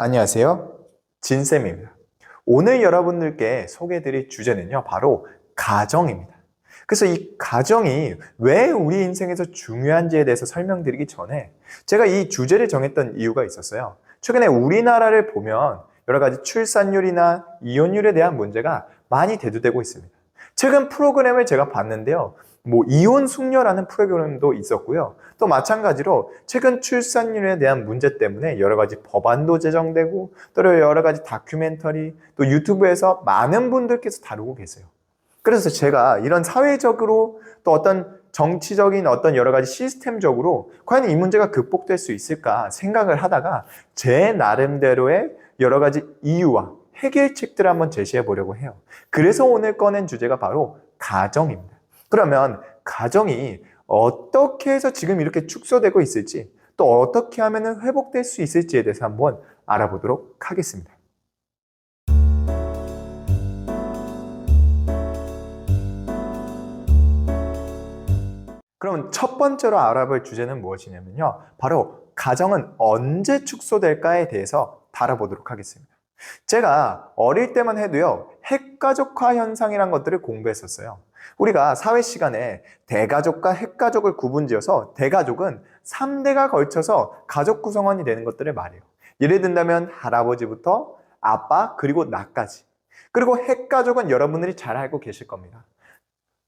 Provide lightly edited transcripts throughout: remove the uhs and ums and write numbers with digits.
안녕하세요. 진쌤입니다. 오늘 여러분들께 소개해드릴 주제는요, 바로 가정입니다. 그래서 이 가정이 왜 우리 인생에서 중요한지에 대해서 설명드리기 전에 제가 이 주제를 정했던 이유가 있었어요. 최근에 우리나라를 보면 여러 가지 출산율이나 이혼율에 대한 문제가 많이 대두되고 있습니다. 최근 프로그램을 제가 봤는데요. 이혼 숙녀라는 프로그램도 있었고요. 또 마찬가지로 최근 출산율에 대한 문제 때문에 여러 가지 법안도 제정되고 또 여러 가지 다큐멘터리 또 유튜브에서 많은 분들께서 다루고 계세요. 그래서 제가 이런 사회적으로 또 어떤 정치적인 어떤 여러 가지 시스템적으로 과연 이 문제가 극복될 수 있을까 생각을 하다가 제 나름대로의 여러 가지 이유와 해결책들을 한번 제시해 보려고 해요. 그래서 오늘 꺼낸 주제가 바로 가정입니다. 그러면 가정이 어떻게 해서 지금 이렇게 축소되고 있을지 또 어떻게 하면 회복될 수 있을지에 대해서 한번 알아보도록 하겠습니다. 그럼 첫 번째로 알아볼 주제는 무엇이냐면요. 바로 가정은 언제 축소될까에 대해서 다뤄보도록 하겠습니다. 제가 어릴 때만 해도요, 핵가족화 현상이란 것들을 공부했었어요. 우리가 사회 시간에 대가족과 핵가족을 구분지어서 대가족은 3대가 걸쳐서 가족 구성원이 되는 것들을 말해요. 예를 든다면 할아버지부터 아빠 그리고 나까지. 그리고 핵가족은 여러분들이 잘 알고 계실 겁니다.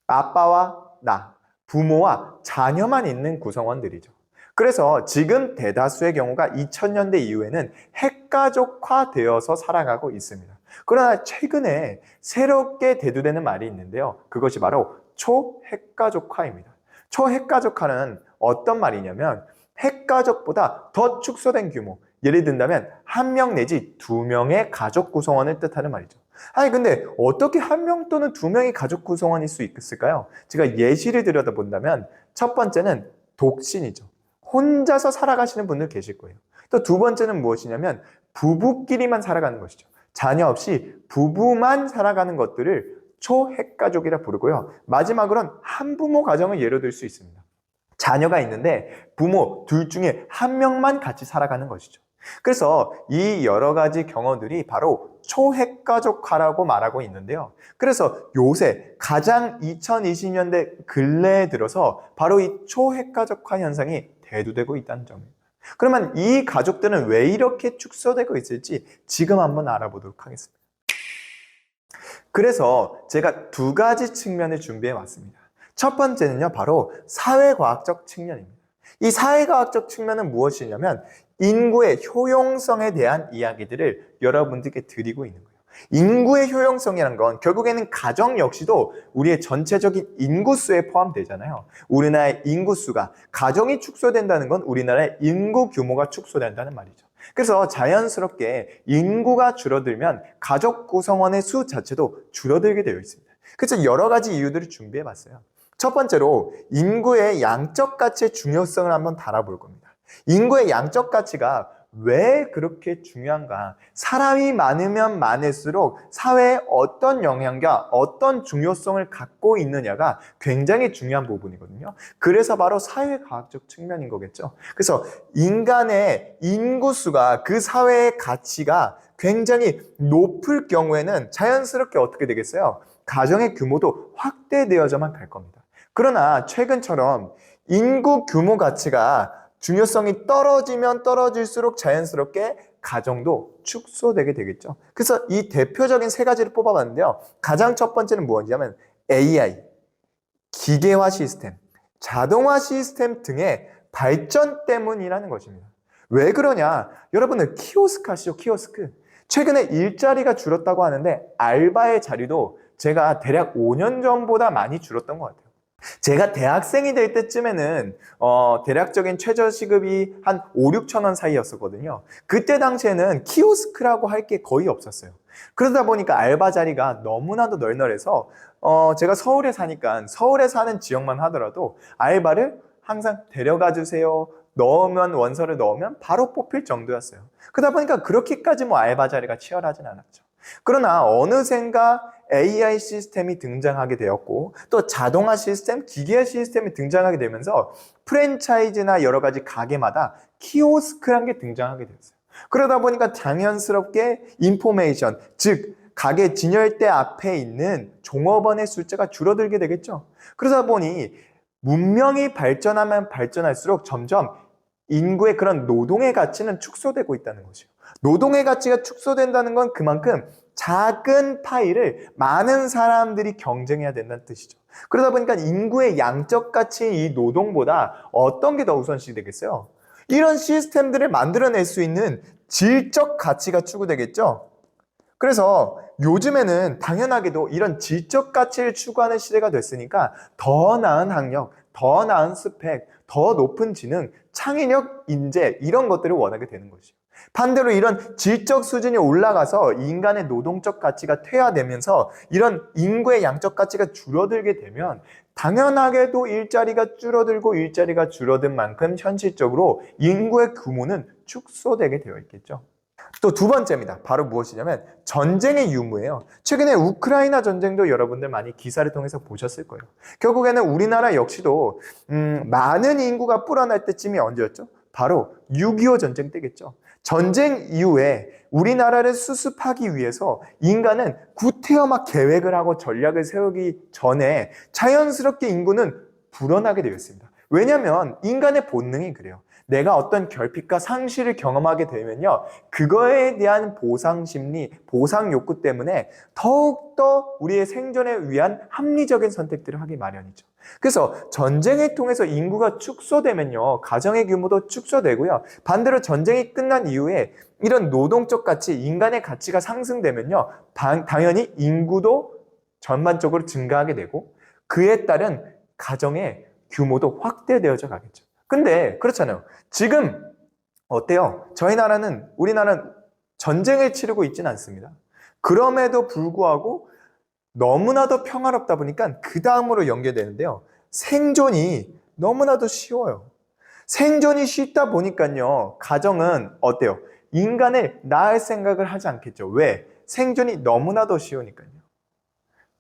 아빠와 나, 부모와 자녀만 있는 구성원들이죠. 그래서 지금 대다수의 경우가 2000년대 이후에는 핵가족화 되어서 살아가고 있습니다. 그러나 최근에 새롭게 대두되는 말이 있는데요. 그것이 바로 초핵가족화입니다. 초핵가족화는 어떤 말이냐면 핵가족보다 더 축소된 규모, 예를 든다면 1명 내지 2명의 가족 구성원을 뜻하는 말이죠. 아니 근데 어떻게 1명 또는 2명이 가족 구성원일 수 있을까요? 제가 예시를 들여다본다면 첫 번째는 독신이죠. 혼자서 살아가시는 분들 계실 거예요. 또 두 번째는 무엇이냐면 부부끼리만 살아가는 것이죠. 자녀 없이 부부만 살아가는 것들을 초핵가족이라 부르고요. 마지막으로는 한부모 가정을 예로 들 수 있습니다. 자녀가 있는데 부모 둘 중에 1명만 같이 살아가는 것이죠. 그래서 이 여러 가지 경우들이 바로 초핵가족화라고 말하고 있는데요. 그래서 요새 가장 2020년대 근래에 들어서 바로 이 초핵가족화 현상이 대두되고 있다는 점입니다. 그러면 이 가족들은 왜 이렇게 축소되고 있을지 지금 한번 알아보도록 하겠습니다. 그래서 제가 두 가지 측면을 준비해 왔습니다. 첫 번째는요, 바로 사회과학적 측면입니다. 이 사회과학적 측면은 무엇이냐면 인구의 효용성에 대한 이야기들을 여러분들께 드리고 있는 거예요. 인구의 효용성이라는 건 결국에는 가정 역시도 우리의 전체적인 인구수에 포함되잖아요. 우리나라의 인구수가 가정이 축소된다는 건 우리나라의 인구 규모가 축소된다는 말이죠. 그래서 자연스럽게 인구가 줄어들면 가족 구성원의 수 자체도 줄어들게 되어 있습니다. 그래서 여러 가지 이유들을 준비해 봤어요. 첫 번째로 인구의 양적 가치의 중요성을 한번 다뤄볼 겁니다. 인구의 양적 가치가 왜 그렇게 중요한가? 사람이 많으면 많을수록 사회에 어떤 영향과 어떤 중요성을 갖고 있느냐가 굉장히 중요한 부분이거든요. 그래서 바로 사회과학적 측면인 거겠죠. 그래서 인간의 인구수가 그 사회의 가치가 굉장히 높을 경우에는 자연스럽게 어떻게 되겠어요? 가정의 규모도 확대되어져만 갈 겁니다. 그러나 최근처럼 인구 규모 가치가 중요성이 떨어지면 떨어질수록 자연스럽게 가정도 축소되게 되겠죠. 그래서 이 대표적인 세 가지를 뽑아봤는데요. 가장 첫 번째는 무엇이냐면 AI, 기계화 시스템, 자동화 시스템 등의 발전 때문이라는 것입니다. 왜 그러냐? 여러분들 키오스크 아시죠? 키오스크. 최근에 일자리가 줄었다고 하는데 알바의 자리도 제가 대략 5년 전보다 많이 줄었던 것 같아요. 제가 대학생이 될 때쯤에는 대략적인 최저시급이 한 5, 6천 원 사이였었거든요. 그때 당시에는 키오스크라고 할 게 거의 없었어요. 그러다 보니까 알바 자리가 너무나도 널널해서 제가 서울에 사니까 서울에 사는 지역만 하더라도 알바를 항상 데려가 주세요. 원서를 넣으면 바로 뽑힐 정도였어요. 그러다 보니까 그렇게까지 알바 자리가 치열하진 않았죠. 그러나 어느샌가 AI 시스템이 등장하게 되었고 또 자동화 시스템, 기계 시스템이 등장하게 되면서 프랜차이즈나 여러 가지 가게마다 키오스크라는 게 등장하게 되었어요. 그러다 보니까 자연스럽게 인포메이션, 즉 가게 진열대 앞에 있는 종업원의 숫자가 줄어들게 되겠죠. 그러다 보니 문명이 발전하면 발전할수록 점점 인구의 그런 노동의 가치는 축소되고 있다는 거죠. 노동의 가치가 축소된다는 건 그만큼 작은 파이를 많은 사람들이 경쟁해야 된다는 뜻이죠. 그러다 보니까 인구의 양적 가치인 이 노동보다 어떤 게 더 우선시 되겠어요? 이런 시스템들을 만들어낼 수 있는 질적 가치가 추구되겠죠. 그래서 요즘에는 당연하게도 이런 질적 가치를 추구하는 시대가 됐으니까 더 나은 학력, 더 나은 스펙, 더 높은 지능, 창의력, 인재 이런 것들을 원하게 되는 거죠. 반대로 이런 질적 수준이 올라가서 인간의 노동적 가치가 퇴화되면서 이런 인구의 양적 가치가 줄어들게 되면 당연하게도 일자리가 줄어들고 일자리가 줄어든 만큼 현실적으로 인구의 규모는 축소되게 되어 있겠죠. 또 두 번째입니다. 바로 무엇이냐면 전쟁의 유무예요. 최근에 우크라이나 전쟁도 여러분들 많이 기사를 통해서 보셨을 거예요. 결국에는 우리나라 역시도 많은 인구가 불어날 때쯤이 언제였죠? 바로 6.25 전쟁 때겠죠. 전쟁 이후에 우리나라를 수습하기 위해서 인간은 구태여 계획을 하고 전략을 세우기 전에 자연스럽게 인구는 불어나게 되었습니다. 왜냐하면 인간의 본능이 그래요. 내가 어떤 결핍과 상실을 경험하게 되면요, 그거에 대한 보상 심리, 보상 욕구 때문에 더욱더 우리의 생존에 위한 합리적인 선택들을 하기 마련이죠. 그래서 전쟁을 통해서 인구가 축소되면요, 가정의 규모도 축소되고요, 반대로 전쟁이 끝난 이후에 이런 노동적 가치, 인간의 가치가 상승되면요, 당연히 인구도 전반적으로 증가하게 되고 그에 따른 가정의 규모도 확대되어져 가겠죠. 근데 그렇잖아요. 지금 어때요? 우리나라는 전쟁을 치르고 있지는 않습니다. 그럼에도 불구하고 너무나도 평화롭다 보니까 그 다음으로 연계되는데요. 생존이 너무나도 쉬워요. 생존이 쉽다 보니까요. 가정은 어때요? 인간을 낳을 생각을 하지 않겠죠. 왜? 생존이 너무나도 쉬우니까요.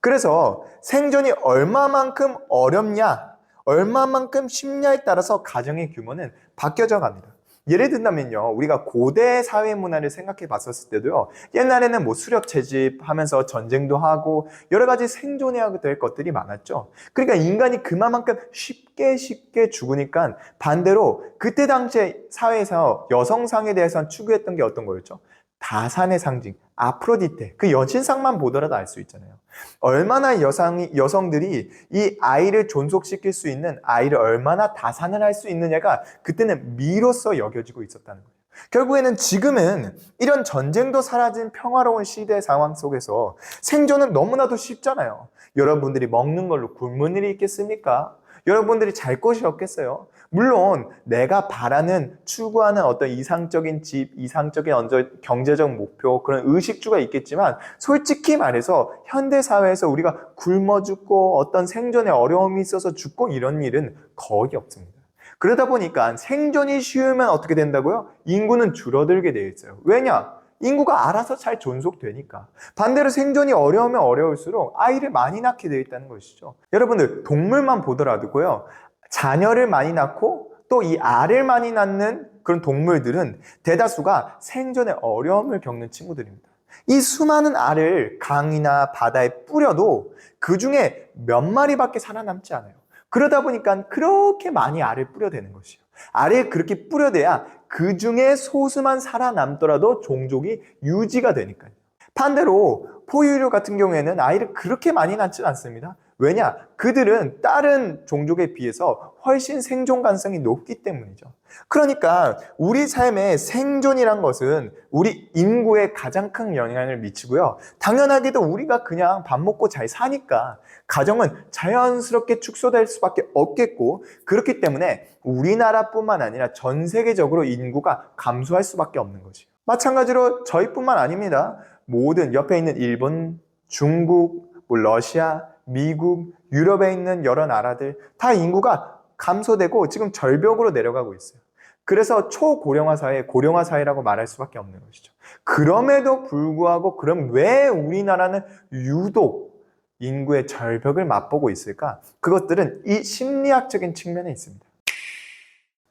그래서 생존이 얼마만큼 어렵냐, 얼마만큼 쉽냐에 따라서 가정의 규모는 바뀌어져 갑니다. 예를 든다면요, 우리가 고대 사회 문화를 생각해 봤었을 때도요, 옛날에는 뭐 수렵 채집하면서 전쟁도 하고 여러 가지 생존해야 될 것들이 많았죠. 그러니까 인간이 그만큼 쉽게 죽으니까 반대로 그때 당시에 사회에서 여성상에 대해서 추구했던 게 어떤 거였죠? 다산의 상징, 아프로디테, 그 여신상만 보더라도 알 수 있잖아요. 얼마나 여성들이 이 아이를 존속시킬 수 있는, 아이를 얼마나 다산을 할 수 있느냐가 그때는 미로서 여겨지고 있었다는 거예요. 결국에는 지금은 이런 전쟁도 사라진 평화로운 시대 상황 속에서 생존은 너무나도 쉽잖아요. 여러분들이 먹는 걸로 굶는 일이 있겠습니까? 여러분들이 잘 곳이 없겠어요? 물론 내가 바라는, 추구하는 어떤 이상적인 집, 이상적인 경제적 목표, 그런 의식주가 있겠지만 솔직히 말해서 현대사회에서 우리가 굶어 죽고 어떤 생존에 어려움이 있어서 죽고 이런 일은 거의 없습니다. 그러다 보니까 생존이 쉬우면 어떻게 된다고요? 인구는 줄어들게 되어 있어요. 왜냐? 인구가 알아서 잘 존속되니까. 반대로 생존이 어려우면 어려울수록 아이를 많이 낳게 되어 있다는 것이죠. 여러분들 동물만 보더라도요, 자녀를 많이 낳고 또 이 알을 많이 낳는 그런 동물들은 대다수가 생존에 어려움을 겪는 친구들입니다. 이 수많은 알을 강이나 바다에 뿌려도 그 중에 몇 마리밖에 살아남지 않아요. 그러다 보니까 그렇게 많이 알을 뿌려대는 것이에요. 알을 그렇게 뿌려대야 그 중에 소수만 살아남더라도 종족이 유지가 되니까요. 반대로 포유류 같은 경우에는 아이를 그렇게 많이 낳지 않습니다. 왜냐? 그들은 다른 종족에 비해서 훨씬 생존 가능성이 높기 때문이죠. 그러니까 우리 삶의 생존이란 것은 우리 인구에 가장 큰 영향을 미치고요. 당연하게도 우리가 그냥 밥 먹고 잘 사니까 가정은 자연스럽게 축소될 수밖에 없겠고, 그렇기 때문에 우리나라뿐만 아니라 전 세계적으로 인구가 감소할 수밖에 없는 거죠. 마찬가지로 저희뿐만 아닙니다. 모든 옆에 있는 일본, 중국, 러시아, 미국, 유럽에 있는 여러 나라들 다 인구가 감소되고 지금 절벽으로 내려가고 있어요. 그래서 초고령화 사회, 고령화 사회라고 말할 수밖에 없는 것이죠. 그럼에도 불구하고 그럼 왜 우리나라는 유독 인구의 절벽을 맛보고 있을까? 그것들은 이 심리학적인 측면에 있습니다.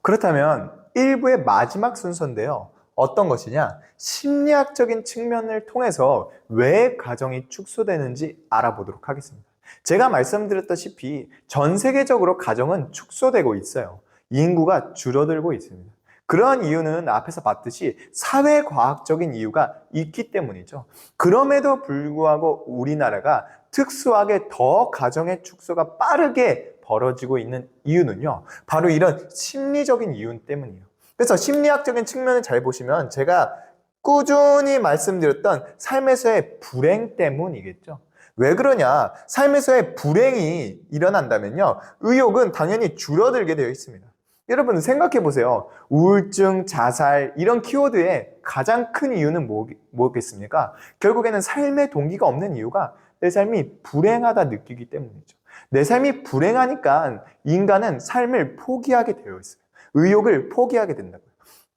그렇다면 1부의 마지막 순서인데요. 어떤 것이냐? 심리학적인 측면을 통해서 왜 가정이 축소되는지 알아보도록 하겠습니다. 제가 말씀드렸다시피 전 세계적으로 가정은 축소되고 있어요. 인구가 줄어들고 있습니다. 그러한 이유는 앞에서 봤듯이 사회과학적인 이유가 있기 때문이죠. 그럼에도 불구하고 우리나라가 특수하게 더 가정의 축소가 빠르게 벌어지고 있는 이유는요, 바로 이런 심리적인 이유 때문이에요. 그래서 심리학적인 측면을 잘 보시면 제가 꾸준히 말씀드렸던 삶에서의 불행 때문이겠죠. 왜 그러냐? 삶에서의 불행이 일어난다면요, 의욕은 당연히 줄어들게 되어 있습니다. 여러분 생각해 보세요. 우울증, 자살 이런 키워드의 가장 큰 이유는 뭐겠습니까? 결국에는 삶의 동기가 없는 이유가 내 삶이 불행하다 느끼기 때문이죠. 내 삶이 불행하니까 인간은 삶을 포기하게 되어 있어요. 의욕을 포기하게 된다고요.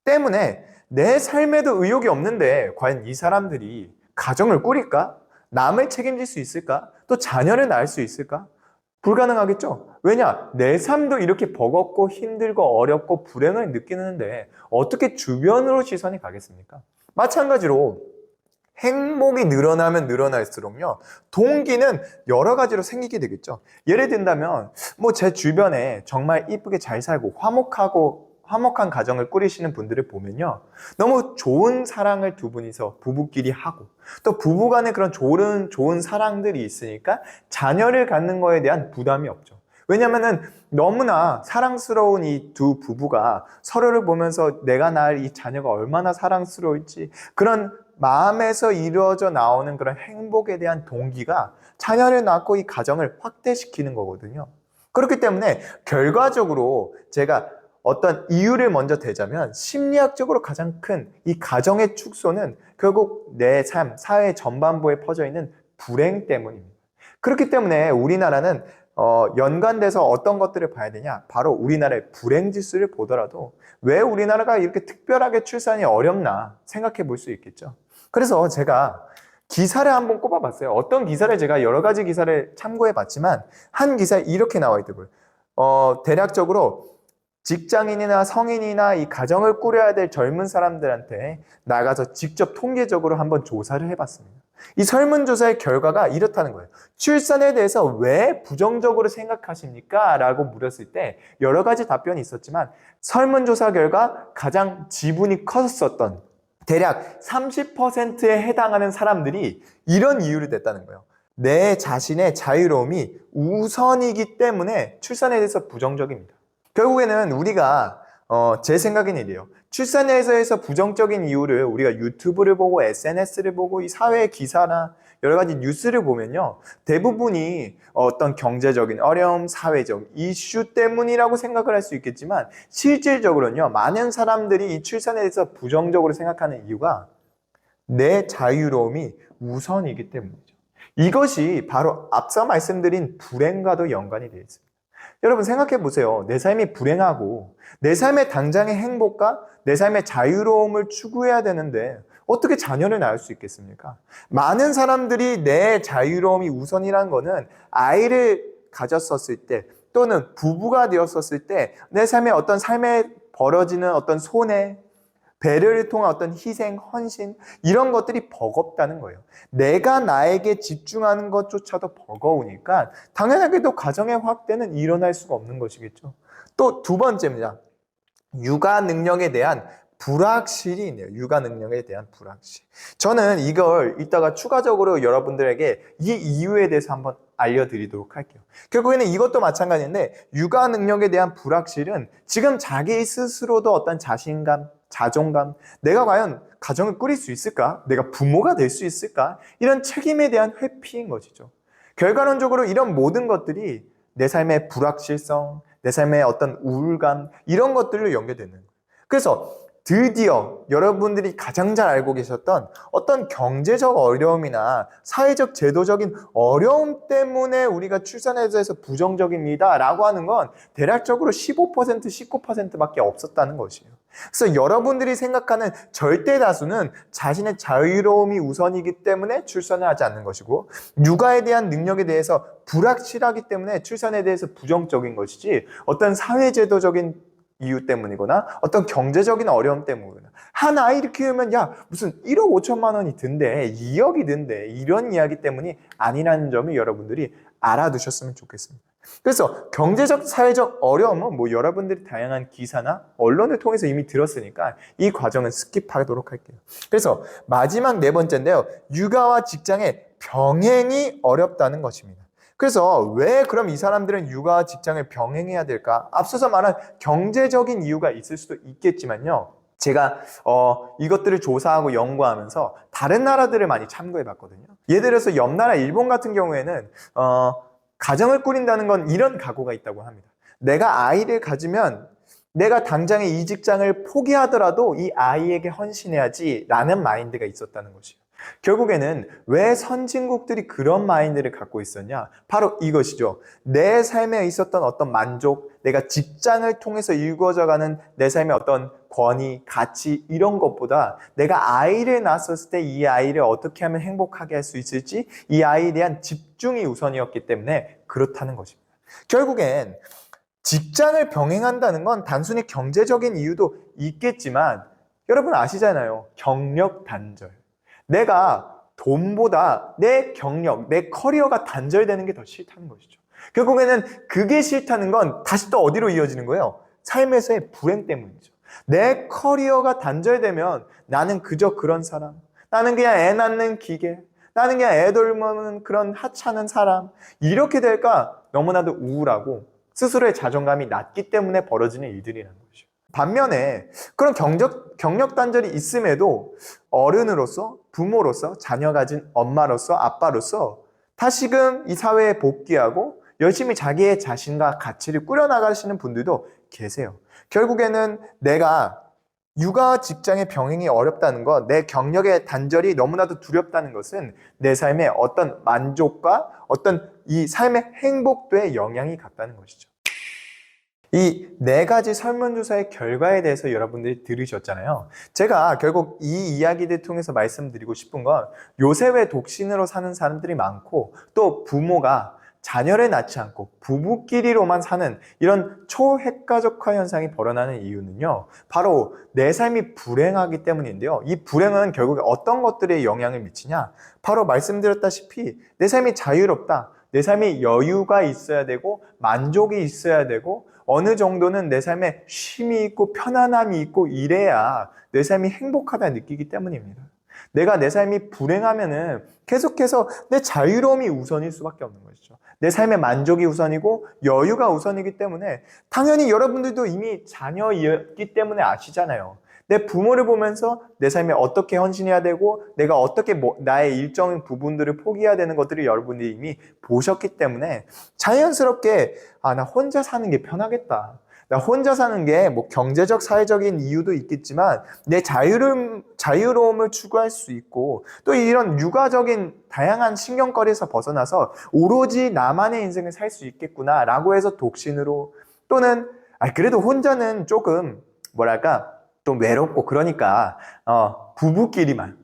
때문에 내 삶에도 의욕이 없는데 과연 이 사람들이 가정을 꾸릴까? 남을 책임질 수 있을까? 또 자녀를 낳을 수 있을까? 불가능하겠죠? 왜냐? 내 삶도 이렇게 버겁고 힘들고 어렵고 불행을 느끼는데 어떻게 주변으로 시선이 가겠습니까? 마찬가지로 행복이 늘어나면 늘어날수록요, 동기는 여러 가지로 생기게 되겠죠. 예를 든다면 뭐 제 주변에 정말 이쁘게 잘 살고 화목한 가정을 꾸리시는 분들을 보면요, 너무 좋은 사랑을 두 분이서 부부끼리 하고 또 부부간에 그런 좋은 사랑들이 있으니까 자녀를 갖는 거에 대한 부담이 없죠. 왜냐면은 너무나 사랑스러운 이 두 부부가 서로를 보면서 내가 낳을 이 자녀가 얼마나 사랑스러울지, 그런 마음에서 이루어져 나오는 그런 행복에 대한 동기가 자녀를 낳고 이 가정을 확대시키는 거거든요. 그렇기 때문에 결과적으로 제가 어떤 이유를 먼저 대자면 심리학적으로 가장 큰 이 가정의 축소는 결국 내 삶, 사회 전반부에 퍼져 있는 불행 때문입니다. 그렇기 때문에 우리나라는 연관돼서 어떤 것들을 봐야 되냐? 바로 우리나라의 불행 지수를 보더라도 왜 우리나라가 이렇게 특별하게 출산이 어렵나 생각해 볼 수 있겠죠. 그래서 제가 기사를 한번 꼽아봤어요. 어떤 기사를 제가 여러 가지 기사를 참고해 봤지만 한 기사에 이렇게 나와 있더라고요. 대략적으로 직장인이나 성인이나 이 가정을 꾸려야 될 젊은 사람들한테 나가서 직접 통계적으로 한번 조사를 해봤습니다. 이 설문조사의 결과가 이렇다는 거예요. 출산에 대해서 왜 부정적으로 생각하십니까? 라고 물었을 때 여러 가지 답변이 있었지만 설문조사 결과 가장 지분이 컸었던 대략 30%에 해당하는 사람들이 이런 이유를 댔다는 거예요. 내 자신의 자유로움이 우선이기 때문에 출산에 대해서 부정적입니다. 결국에는 우리가 제 생각엔 이래요. 출산에 대해서 부정적인 이유를 우리가 유튜브를 보고 SNS를 보고 이 사회 기사나 여러 가지 뉴스를 보면요, 대부분이 어떤 경제적인 어려움, 사회적 이슈 때문이라고 생각을 할 수 있겠지만 실질적으로는요, 많은 사람들이 이 출산에 대해서 부정적으로 생각하는 이유가 내 자유로움이 우선이기 때문이죠. 이것이 바로 앞서 말씀드린 불행과도 연관이 되어 있습니다. 여러분 생각해 보세요. 내 삶이 불행하고 내 삶의 당장의 행복과 내 삶의 자유로움을 추구해야 되는데 어떻게 자녀를 낳을 수 있겠습니까? 많은 사람들이 내 자유로움이 우선이라는 거는 아이를 가졌었을 때 또는 부부가 되었었을 때 내 삶에 어떤 삶에 벌어지는 어떤 손해, 배려를 통한 어떤 희생, 헌신 이런 것들이 버겁다는 거예요. 내가 나에게 집중하는 것조차도 버거우니까 당연하게도 가정의 확대는 일어날 수가 없는 것이겠죠. 또 두 번째입니다. 육아 능력에 대한 불확실이 있네요. 육아 능력에 대한 불확실. 저는 이걸 이따가 추가적으로 여러분들에게 이 이유에 대해서 한번 알려드리도록 할게요. 결국에는 이것도 마찬가지인데 육아 능력에 대한 불확실은 지금 자기 스스로도 어떤 자신감, 자존감, 내가 과연 가정을 꾸릴 수 있을까? 내가 부모가 될 수 있을까? 이런 책임에 대한 회피인 것이죠. 결과론적으로 이런 모든 것들이 내 삶의 불확실성, 내 삶의 어떤 우울감 이런 것들로 연결되는 거예요. 그래서 드디어 여러분들이 가장 잘 알고 계셨던 어떤 경제적 어려움이나 사회적 제도적인 어려움 때문에 우리가 출산에 대해서 부정적입니다 라고 하는 건 대략적으로 15%, 19%밖에 없었다는 것이에요. 그래서 여러분들이 생각하는 절대 다수는 자신의 자유로움이 우선이기 때문에 출산을 하지 않는 것이고 육아에 대한 능력에 대해서 불확실하기 때문에 출산에 대해서 부정적인 것이지 어떤 사회제도적인 이유 때문이거나 어떤 경제적인 어려움 때문이거나 한 아이를 키우면 야 무슨 1억 5천만 원이 든대 2억이 든대 이런 이야기 때문이 아니라는 점을 여러분들이 알아두셨으면 좋겠습니다. 그래서 경제적 사회적 어려움은 뭐 여러분들이 다양한 기사나 언론을 통해서 이미 들었으니까 이 과정은 스킵하도록 할게요. 그래서 마지막 네 번째인데요. 육아와 직장의 병행이 어렵다는 것입니다. 그래서 왜 그럼 이 사람들은 육아와 직장을 병행해야 될까? 앞서서 말한 경제적인 이유가 있을 수도 있겠지만요. 제가 이것들을 조사하고 연구하면서 다른 나라들을 많이 참고해 봤거든요. 예를 들어서 옆 나라 일본 같은 경우에는 가정을 꾸린다는 건 이런 각오가 있다고 합니다. 내가 아이를 가지면 내가 당장에 이 직장을 포기하더라도 이 아이에게 헌신해야지 라는 마인드가 있었다는 것이에요. 결국에는 왜 선진국들이 그런 마인드를 갖고 있었냐? 바로 이것이죠. 내 삶에 있었던 어떤 만족, 내가 직장을 통해서 이루어져가는 내 삶의 어떤 권위, 가치 이런 것보다 내가 아이를 낳았을 때 이 아이를 어떻게 하면 행복하게 할 수 있을지 이 아이에 대한 집중이 우선이었기 때문에 그렇다는 것입니다. 결국엔 직장을 병행한다는 건 단순히 경제적인 이유도 있겠지만 여러분 아시잖아요. 경력 단절. 내가 돈보다 내 경력, 내 커리어가 단절되는 게 더 싫다는 것이죠. 결국에는 그게 싫다는 건 다시 또 어디로 이어지는 거예요? 삶에서의 불행 때문이죠. 내 커리어가 단절되면 나는 그저 그런 사람, 나는 그냥 애 낳는 기계, 나는 그냥 애 돌보는 그런 하찮은 사람 이렇게 될까 너무나도 우울하고 스스로의 자존감이 낮기 때문에 벌어지는 일들이라는 것이죠. 반면에 그런 경력 단절이 있음에도 어른으로서 부모로서 자녀 가진 엄마로서 아빠로서 다시금 이 사회에 복귀하고 열심히 자기의 자신과 가치를 꾸려나가시는 분들도 계세요. 결국에는 내가 육아와 직장의 병행이 어렵다는 것, 내 경력의 단절이 너무나도 두렵다는 것은 내 삶의 어떤 만족과 어떤 이 삶의 행복도에 영향이 갔다는 것이죠. 이 네 가지 설문조사의 결과에 대해서 여러분들이 들으셨잖아요. 제가 결국 이 이야기들 통해서 말씀드리고 싶은 건 요새 왜 독신으로 사는 사람들이 많고 또 부모가 자녀를 낳지 않고 부부끼리로만 사는 이런 초핵가족화 현상이 벌어나는 이유는요. 바로 내 삶이 불행하기 때문인데요. 이 불행은 결국에 어떤 것들에 영향을 미치냐? 바로 말씀드렸다시피 내 삶이 자유롭다. 내 삶이 여유가 있어야 되고 만족이 있어야 되고 어느 정도는 내 삶에 쉼이 있고 편안함이 있고 이래야 내 삶이 행복하다 느끼기 때문입니다. 내가 내 삶이 불행하면은 계속해서 내 자유로움이 우선일 수밖에 없는 것이죠. 내 삶의 만족이 우선이고 여유가 우선이기 때문에 당연히 여러분들도 이미 자녀였기 때문에 아시잖아요. 내 부모를 보면서 내 삶에 어떻게 헌신해야 되고 내가 어떻게 나의 일정 부분들을 포기해야 되는 것들을 여러분들이 이미 보셨기 때문에 자연스럽게 나 혼자 사는 게 편하겠다. 나 혼자 사는 게 뭐 경제적 사회적인 이유도 있겠지만 내 자유로움을 추구할 수 있고 또 이런 육아적인 다양한 신경거리에서 벗어나서 오로지 나만의 인생을 살 수 있겠구나 라고 해서 독신으로 또는 그래도 혼자는 조금 뭐랄까 좀 외롭고 그러니까 부부끼리만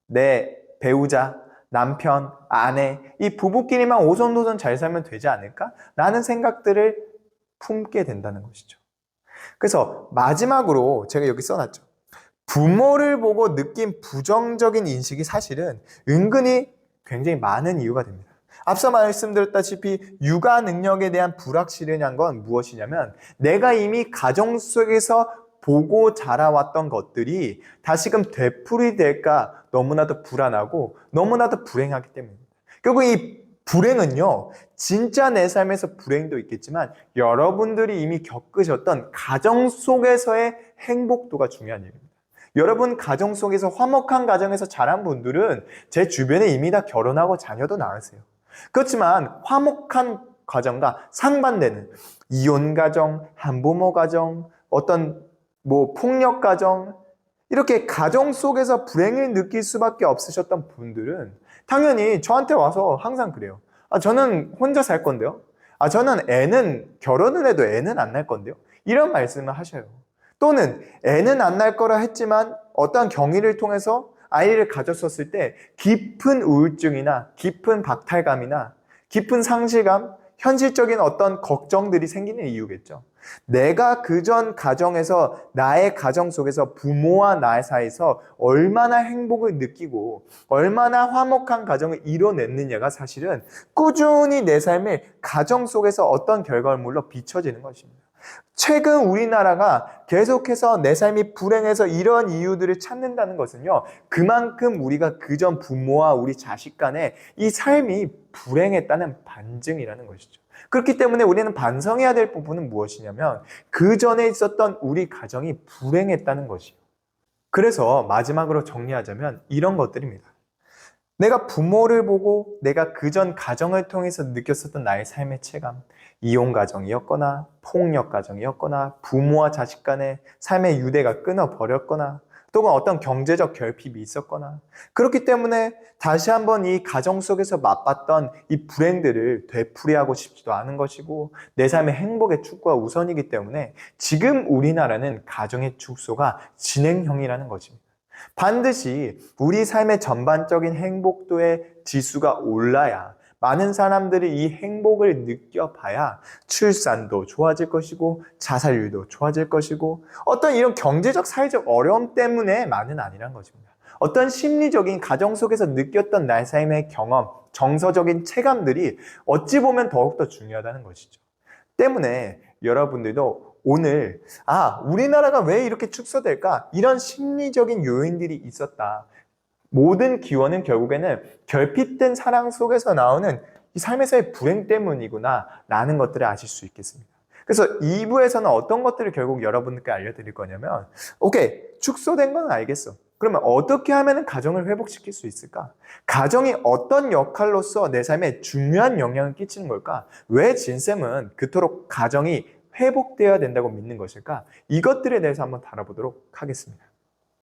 내 배우자, 남편, 아내 이 부부끼리만 오손도손 잘 살면 되지 않을까? 라는 생각들을 품게 된다는 것이죠. 그래서 마지막으로 제가 여기 써놨죠. 부모를 보고 느낀 부정적인 인식이 사실은 은근히 굉장히 많은 이유가 됩니다. 앞서 말씀드렸다시피 육아 능력에 대한 불확실한 건 무엇이냐면 내가 이미 가정 속에서 보고 자라왔던 것들이 다시금 되풀이될까 너무나도 불안하고 너무나도 불행하기 때문입니다. 결국 이 불행은요, 진짜 내 삶에서 불행도 있겠지만 여러분들이 이미 겪으셨던 가정 속에서의 행복도가 중요한 일입니다. 여러분 가정 속에서 화목한 가정에서 자란 분들은 제 주변에 이미 다 결혼하고 자녀도 낳으세요. 그렇지만 화목한 가정과 상반되는 이혼 가정, 한부모 가정, 어떤 폭력 가정 이렇게 가정 속에서 불행을 느낄 수밖에 없으셨던 분들은 당연히 저한테 와서 항상 그래요. 저는 혼자 살 건데요. 저는 결혼을 해도 애는 안 날 건데요. 이런 말씀을 하셔요. 또는 애는 안 날 거라 했지만 어떠한 경위를 통해서 아이를 가졌었을 때 깊은 우울증이나 깊은 박탈감이나 깊은 상실감 현실적인 어떤 걱정들이 생기는 이유겠죠. 내가 그전 가정에서 나의 가정 속에서 부모와 나 사이에서 얼마나 행복을 느끼고 얼마나 화목한 가정을 이뤄냈느냐가 사실은 꾸준히 내 삶의 가정 속에서 어떤 결과물로 비춰지는 것입니다. 최근 우리나라가 계속해서 내 삶이 불행해서 이런 이유들을 찾는다는 것은요, 그만큼 우리가 그전 부모와 우리 자식 간에 이 삶이 불행했다는 반증이라는 것이죠. 그렇기 때문에 우리는 반성해야 될 부분은 무엇이냐면 그 전에 있었던 우리 가정이 불행했다는 것이에요. 그래서 마지막으로 정리하자면 이런 것들입니다. 내가 부모를 보고 내가 그전 가정을 통해서 느꼈었던 나의 삶의 체감, 이혼 가정이었거나 폭력 가정이었거나 부모와 자식 간의 삶의 유대가 끊어버렸거나 또는 어떤 경제적 결핍이 있었거나 그렇기 때문에 다시 한번 이 가정 속에서 맛봤던 이 불행들을 되풀이하고 싶지도 않은 것이고 내 삶의 행복의 축구가 우선이기 때문에 지금 우리나라는 가정의 축소가 진행형이라는 것입니다. 반드시 우리 삶의 전반적인 행복도의 지수가 올라야 많은 사람들이 이 행복을 느껴봐야 출산도 좋아질 것이고 자살률도 좋아질 것이고 어떤 이런 경제적 사회적 어려움 때문에만은 아니란 것입니다. 어떤 심리적인 가정 속에서 느꼈던 나의 삶의 경험, 정서적인 체감들이 어찌 보면 더욱더 중요하다는 것이죠. 때문에 여러분들도 오늘 우리나라가 왜 이렇게 축소될까? 이런 심리적인 요인들이 있었다. 모든 기원은 결국에는 결핍된 사랑 속에서 나오는 이 삶에서의 불행 때문이구나 라는 것들을 아실 수 있겠습니다. 그래서 2부에서는 어떤 것들을 결국 여러분들께 알려드릴 거냐면 오케이, 축소된 건 알겠어. 그러면 어떻게 하면 가정을 회복시킬 수 있을까? 가정이 어떤 역할로서 내 삶에 중요한 영향을 끼치는 걸까? 왜 진쌤은 그토록 가정이 회복되어야 된다고 믿는 것일까? 이것들에 대해서 한번 다뤄보도록 하겠습니다.